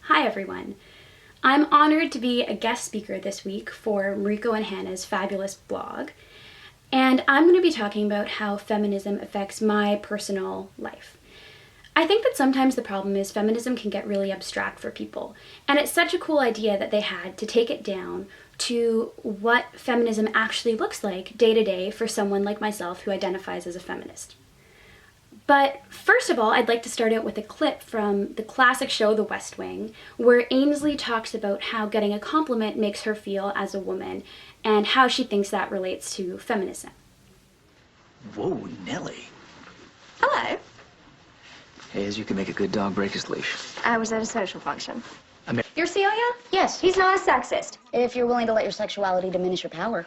Hi everyone. I'm honored to be a guest speaker this week for Mariko and Hannah's fabulous blog, and I'm going to be talking about how feminism affects my personal life. I think that sometimes the problem is feminism can get really abstract for people, and it's such a cool idea that they had to take it down to what feminism actually looks like day to day for someone like myself who identifies as a feminist. But first of all, I'd like to start out with a clip from the classic show The West Wing, where Ainsley talks about how getting a compliment makes her feel as a woman and how she thinks that relates to feminism. Whoa, Nellie. Hello. Hey, as you can make a good dog break his leash. I was at a social function. You're Celia? Yes. He's not a sexist. If you're willing to let your sexuality diminish your power.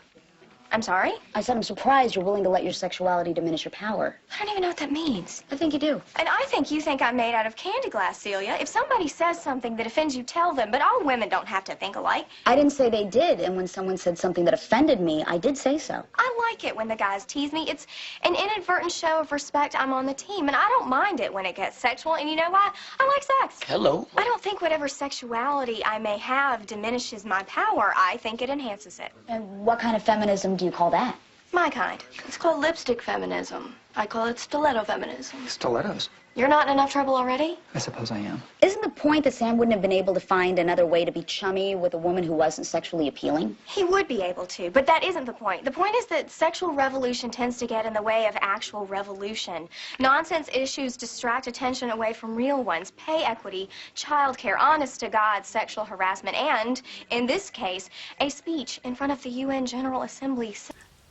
I'm sorry? I said I'm surprised you're willing to let your sexuality diminish your power. I don't even know what that means. I think you do. And I think you think I'm made out of candy glass, Celia. If somebody says something that offends you, tell them. But all women don't have to think alike. I didn't say they did, and when someone said something that offended me, I did say so. I like it when the guys tease me. It's an inadvertent show of respect. I'm on the team, and I don't mind it when it gets sexual. And you know why? I like sex. Hello. I don't think whatever sexuality I may have diminishes my power. I think it enhances it. And what kind of feminism do you call that? My kind. It's called lipstick feminism. I call it stiletto feminism. Stilettos. You're not in enough trouble already? I suppose I am. Isn't the point that Sam wouldn't have been able to find another way to be chummy with a woman who wasn't sexually appealing? He would be able to, but that isn't the point. The point is that sexual revolution tends to get in the way of actual revolution. Nonsense issues distract attention away from real ones. Pay equity, childcare, honest-to-God sexual harassment, and, in this case, a speech in front of the UN General Assembly.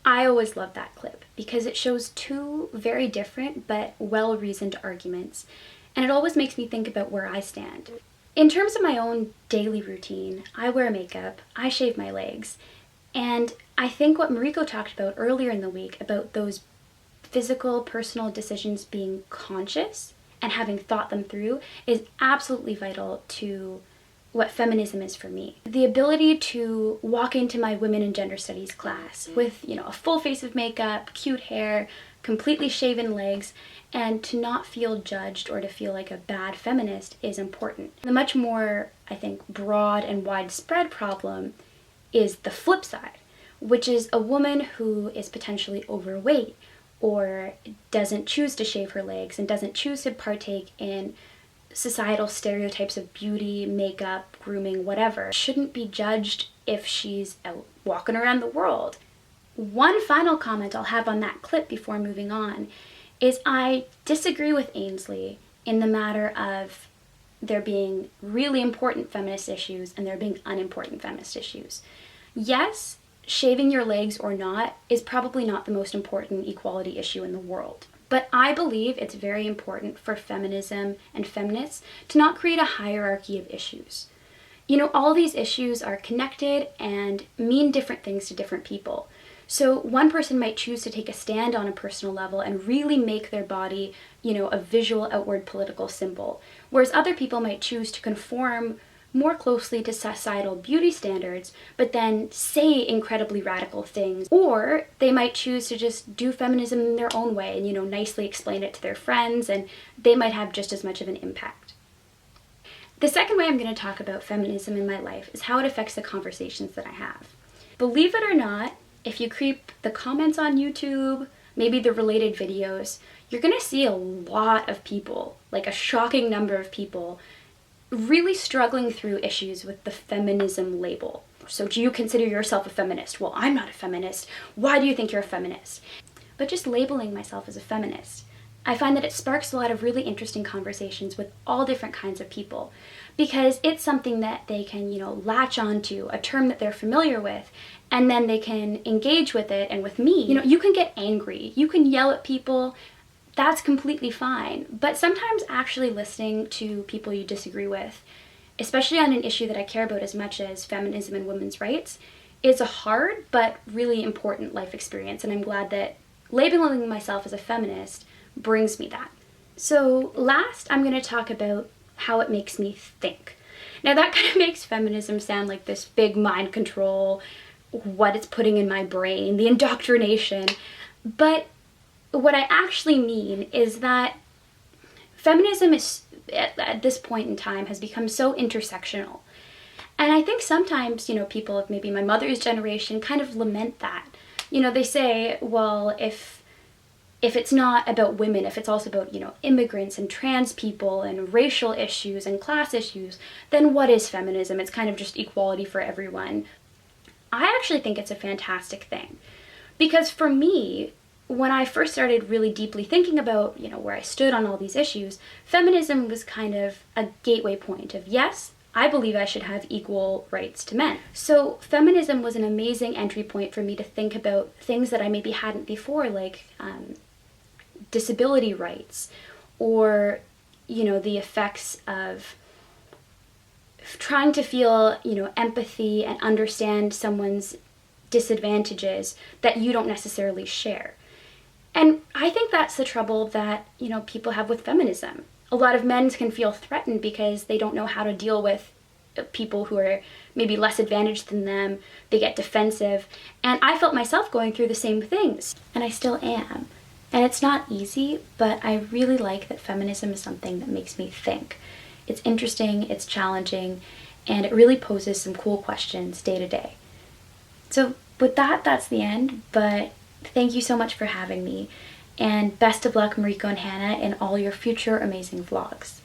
I always love that clip because it shows two very different but well-reasoned arguments, and it always makes me think about where I stand. In terms of my own daily routine, I wear makeup, I shave my legs, and I think what Mariko talked about earlier in the week about those physical, personal decisions being conscious and having thought them through is absolutely vital to what feminism is for me. The ability to walk into my women and gender studies class with, a full face of makeup, cute hair, completely shaven legs, and to not feel judged or to feel like a bad feminist is important. The much more, I think, broad and widespread problem is the flip side, which is a woman who is potentially overweight or doesn't choose to shave her legs and doesn't choose to partake in societal stereotypes of beauty, makeup, grooming, whatever, shouldn't be judged if she's out walking around the world. One final comment I'll have on that clip before moving on is I disagree with Ainsley in the matter of there being really important feminist issues and there being unimportant feminist issues. Yes, shaving your legs or not is probably not the most important equality issue in the world. But I believe it's very important for feminism and feminists to not create a hierarchy of issues. All these issues are connected and mean different things to different people. So one person might choose to take a stand on a personal level and really make their body, a visual outward political symbol, whereas other people might choose to conform more closely to societal beauty standards, but then say incredibly radical things. Or they might choose to just do feminism in their own way and, nicely explain it to their friends, and they might have just as much of an impact. The second way I'm going to talk about feminism in my life is how it affects the conversations that I have. Believe it or not, if you creep the comments on YouTube, maybe the related videos, you're going to see a lot of people, like a shocking number of people, really struggling through issues with the feminism label. So do you consider yourself a feminist? Well, I'm not a feminist. Why do you think you're a feminist? But just labeling myself as a feminist, I find that it sparks a lot of really interesting conversations with all different kinds of people because it's something that they can, latch onto, a term that they're familiar with, and then they can engage with it. And with me, you can get angry, you can yell at people. That's completely fine, but sometimes actually listening to people you disagree with, especially on an issue that I care about as much as feminism and women's rights, is a hard but really important life experience, and I'm glad that labeling myself as a feminist brings me that. So last, I'm going to talk about how it makes me think. Now that kind of makes feminism sound like this big mind control, what it's putting in my brain, the indoctrination, but what I actually mean is that Feminism is, at this point in time, has become so intersectional. And I think sometimes, people of maybe my mother's generation kind of lament that. They say, well, if it's not about women, if it's also about, immigrants and trans people and racial issues and class issues, then what is feminism? It's kind of just equality for everyone. I actually think it's a fantastic thing. Because for me, when I first started really deeply thinking about, where I stood on all these issues, feminism was kind of a gateway point of, yes, I believe I should have equal rights to men. So feminism was an amazing entry point for me to think about things that I maybe hadn't before, like disability rights, or, the effects of trying to feel, empathy and understand someone's disadvantages that you don't necessarily share. And I think that's the trouble that, people have with feminism. A lot of men can feel threatened because they don't know how to deal with people who are maybe less advantaged than them. They get defensive. And I felt myself going through the same things. And I still am. And it's not easy, but I really like that feminism is something that makes me think. It's interesting, it's challenging, and it really poses some cool questions day to day. So with that, that's the end, but thank you so much for having me. And best of luck, Mariko and Hannah, in all your future amazing vlogs.